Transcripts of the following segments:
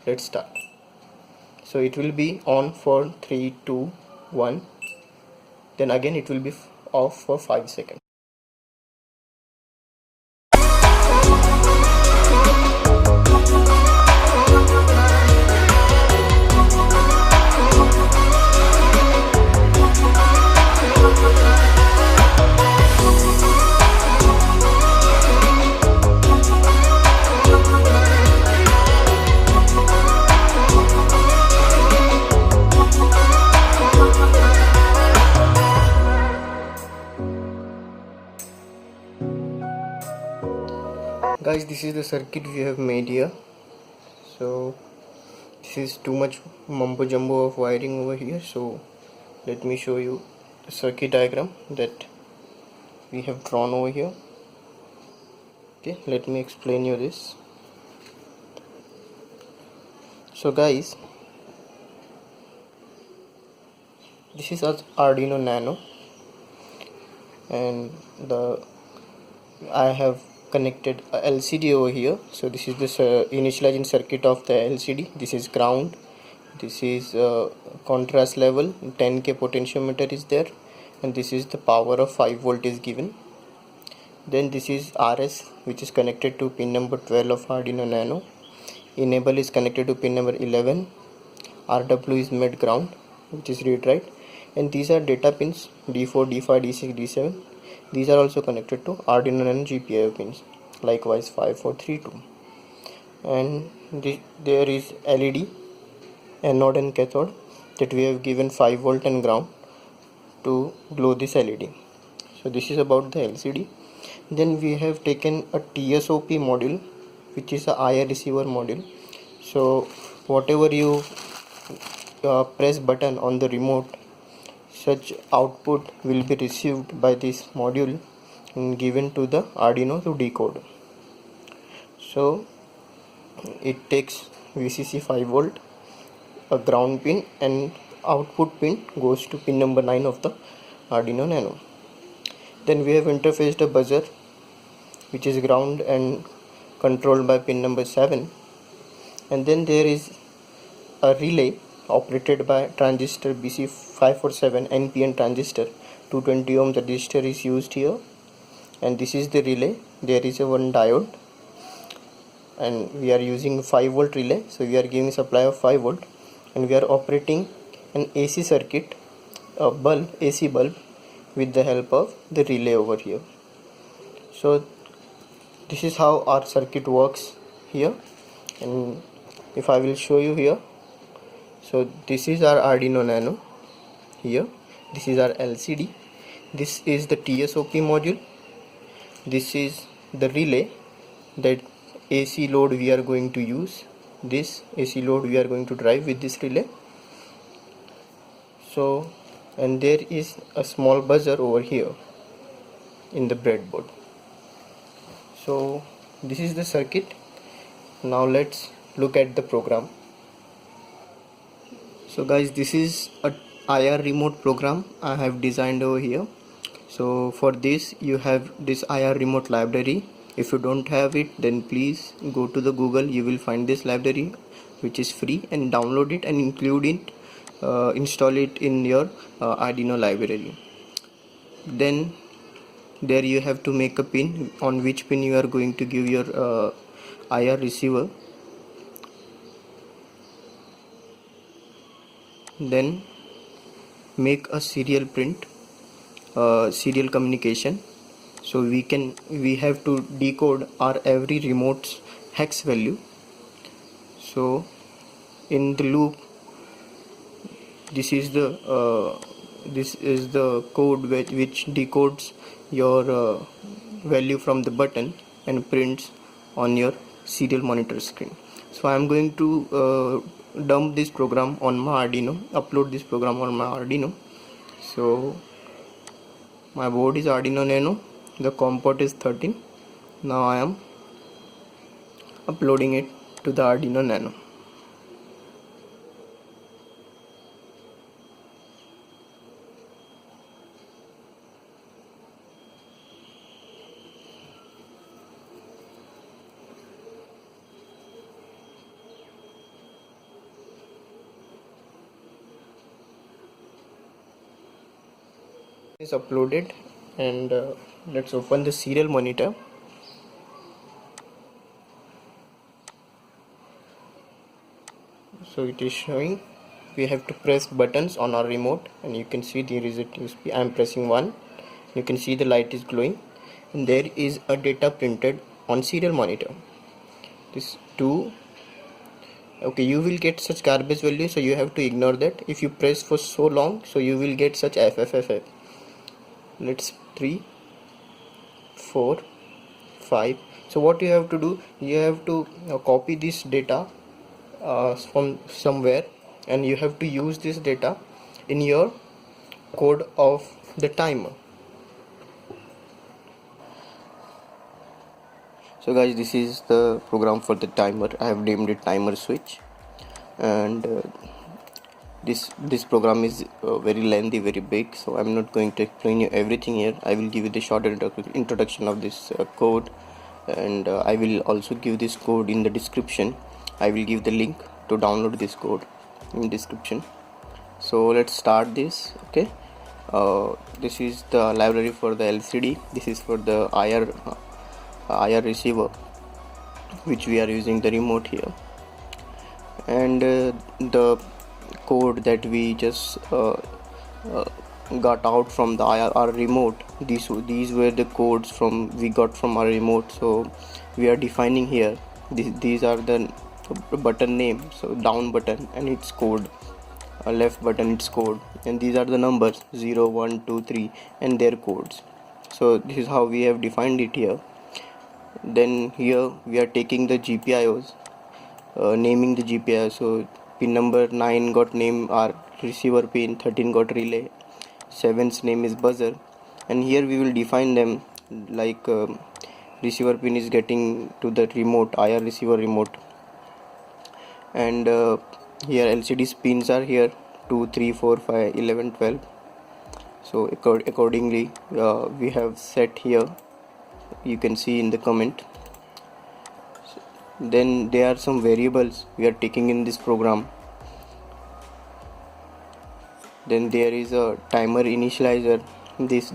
let's start. So it will be on for 3, 2, 1, then again it will be off for 5 seconds. Guys, this is the circuit we have made here. So this is too much mumbo jumbo of wiring over here, so let me show you the circuit diagram that we have drawn over here. Okay, let me explain you this. So guys, this is our Arduino Nano, and I have connected a LCD over here. So this is the initializing circuit of the LCD. This is ground, this is contrast level, 10k potentiometer is there, and this is the power of 5 volt is given. Then this is RS, which is connected to pin number 12 of Arduino Nano. Enable is connected to pin number 11. RW is mid ground, which is read write, and these are data pins D4, D5, D6, D7. These are also connected to Arduino Nano GPIO pins, likewise 5, 4, 3, 2. And there is LED, anode and cathode, that we have given 5 volt and ground to glow this LED. So this is about the LCD. Then we have taken a TSOP module, which is a IR receiver module. So whatever you press button on the remote, such output will be received by this module and given to the Arduino to decode. So it takes VCC 5 volt, a ground pin, and output pin goes to pin number 9 of the Arduino Nano. Then we have interfaced a buzzer, which is ground and controlled by pin number 7, and then there is a relay operated by transistor BC547 NPN transistor. 220 ohm resistor is used here, and this is the relay. There is a one diode, and we are using 5 volt relay, so we are giving supply of 5 volt, and we are operating an AC circuit, a bulb, AC bulb, with the help of the relay over here. So this is how our circuit works here, and if I will show you here, so this is our Arduino Nano here, this is our LCD, this is the TSOP module, this is the relay, that AC load we are going to use, this AC load we are going to drive with this relay. So, and there is a small buzzer over here in the breadboard. So this is the circuit. Now let's look at the program. So guys, this is a IR remote program I have designed over here. So for this you have this IR remote library. If you don't have it, then please go to the Google, you will find this library, which is free, and download it and include it, install it in your Arduino library. Then there you have to make a pin on which pin you are going to give your IR receiver. Then make a serial print, serial communication. So we have to decode our every remote's hex value. So in the loop, this is the code which decodes your value from the button and prints on your serial monitor screen. So I am going to dump this program on my Arduino, upload this program on my Arduino. So my board is Arduino Nano, the COM port is 13. Now I am uploading it to the Arduino Nano. is uploaded, and let's open the serial monitor. So it is showing we have to press buttons on our remote, and you can see there is a USB. I am pressing 1. You can see the light is glowing, and there is a data printed on serial monitor. This 2. Okay, you will get such garbage value, so you have to ignore that. If you press for so long, so you will get such FFFF. Let's 3, 4, 5. So what you have to do, you have to copy this data from somewhere, and you have to use this data in your code of the timer. So guys, this is the program for the timer. I have named it timer switch, and this program is very lengthy, very big, so I'm not going to explain you everything here. I will give you the short introduction of this code, and I will also give this code in the description. I will give the link to download this code in description. So let's start this. Okay, this is the library for the LCD. This is for the IR receiver, which we are using the remote here, and the code that we just got out from the our remote. These were the codes we got from our remote. So we are defining here. These are the button name. So down button and its code, left button its code, and these are the numbers 0, 1, 2, 3 and their codes. So this is how we have defined it here. Then here we are taking the GPIOs, naming the GPIO. So pin number 9 got name our receiver pin, 13 got relay, 7's name is buzzer, and here we will define them like receiver pin is getting to the remote, IR receiver remote, and here LCD pins are here 2, 3, 4, 5, 11, 12. So accordingly we have set here, you can see in the comment. Then there are some variables we are taking in this program. Then there is a timer initializer. This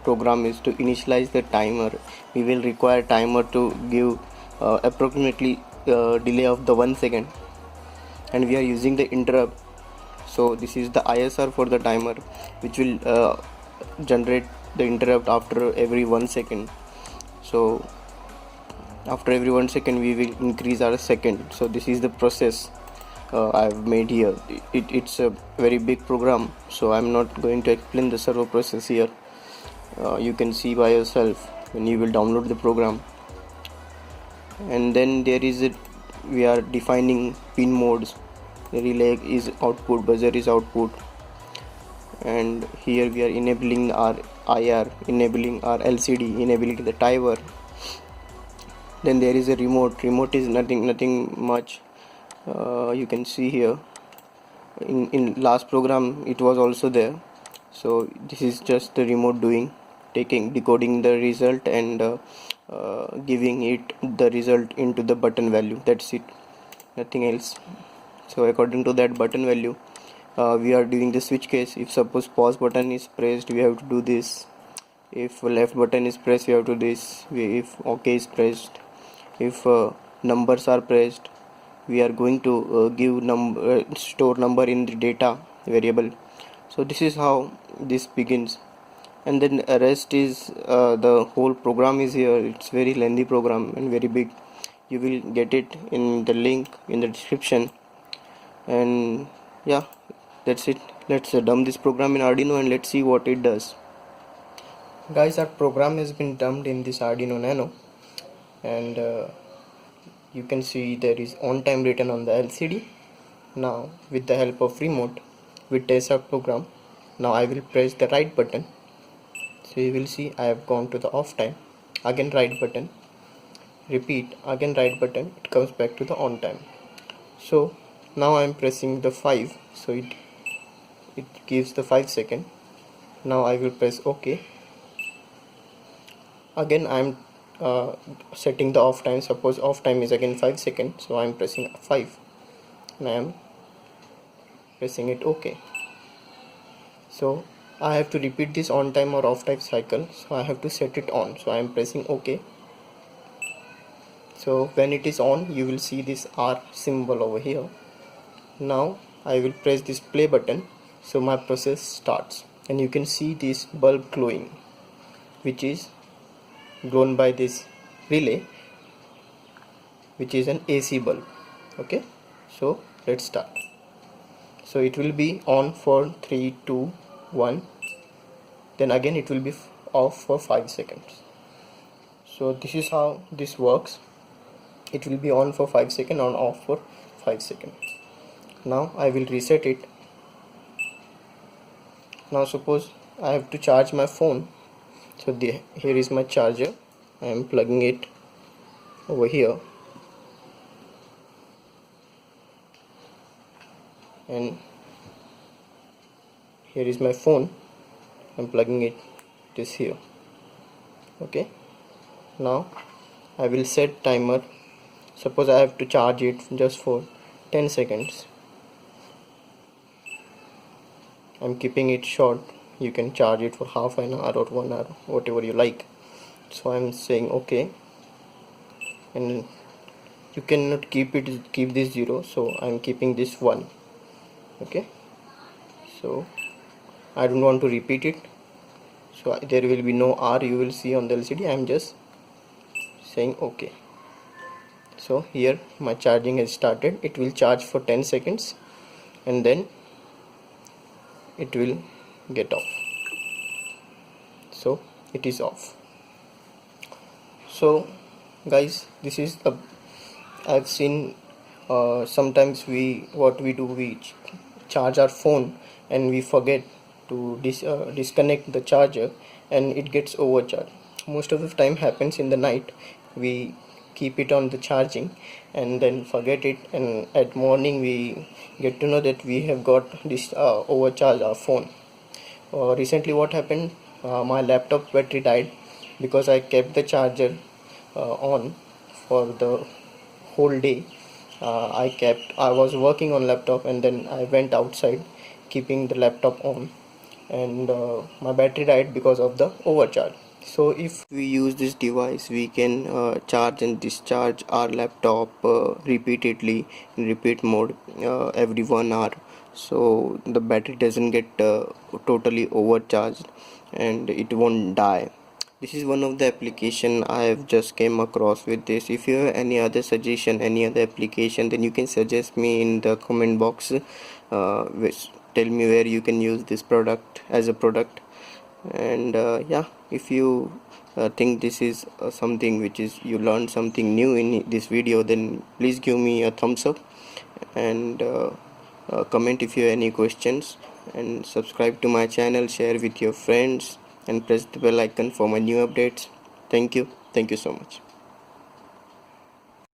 program is to initialize the timer. We will require timer to give approximately delay of the 1 second, and we are using the interrupt. So this is the ISR for the timer, which will generate the interrupt after every 1 second. So after every 1 second we will increase our second. So this is the process I've made here. It's a very big program, so I'm not going to explain the servo process here. You can see by yourself when you will download the program. And then there is we are defining pin modes. The relay is output, buzzer is output, and here we are enabling our IR, enabling our LCD, enabling the timer. Then there is a remote. Remote is nothing much. You can see here in last program it was also there. So this is just the remote decoding the result and giving it the result into the button value. That's it, nothing else. So according to that button value, we are doing the switch case. If suppose pause button is pressed, we have to do this. If left button is pressed, we have to do this. If OK is pressed, if numbers are pressed, we are going to give store number in the data variable. So this is how this begins, and then rest is the whole program is here. It's very lengthy program and very big. You will get it in the link in the description. And yeah, that's it. Let's dump this program in Arduino and let's see what it does. Guys, our program has been dumped in this Arduino Nano, and you can see there is on time written on the LCD. Now with the help of remote, we test our program. Now I will press the right button, so you will see I have gone to the off time. Again right button, repeat, again right button, it comes back to the on time. So now I am pressing the 5, so it gives the 5 second. Now I will press OK. Again I am setting the off time. Suppose off time is again 5 seconds, so I am pressing 5 and I am pressing it OK. So I have to repeat this on time or off time cycle, so I have to set it on. So I am pressing OK. So when it is on, you will see this R symbol over here. Now I will press this play button, so my process starts, and you can see this bulb glowing, which is blown by this relay, which is an AC bulb. Okay, so let's start. So it will be on for 3, 2, 1, then again it will be off for 5 seconds. So this is how this works. It will be on for 5 seconds, on off for 5 seconds. Now I will reset it. Now suppose I have to charge my phone, so here is my charger. I am plugging it over here, and here is my phone. I'm plugging it this here. Okay, now I will set timer. Suppose I have to charge it just for 10 seconds. I'm keeping it short. You can charge it for half an hour or 1 hour, whatever you like. So I'm saying okay, and you cannot keep this 0, so I'm keeping this 1. Okay, so I don't want to repeat it, so there will be no R you will see on the LCD. I'm just saying okay. So here my charging has started. It will charge for 10 seconds and then it will get off. So it is off. So guys, this is the I've seen sometimes we charge our phone and we forget to disconnect the charger, and it gets overcharged. Most of the time happens in the night. We keep it on the charging and then forget it, and at morning we get to know that we have got this overcharged our phone. Recently what happened, my laptop battery died because I kept the charger on for the whole day. I was working on laptop and then I went outside keeping the laptop on, and my battery died because of the overcharge. So if we use this device, we can charge and discharge our laptop repeatedly in repeat mode every 1 hour, so the battery doesn't get totally overcharged and it won't die. This is one of the application I have just came across with this. If you have any other suggestion, any other application, then you can suggest me in the comment box. Tell me where you can use this product as a product. And yeah, if you think this is something which is you learned something new in this video, then please give me a thumbs up, and comment if you have any questions, and subscribe to my channel, share with your friends, and press the bell icon for my new updates. Thank you so much.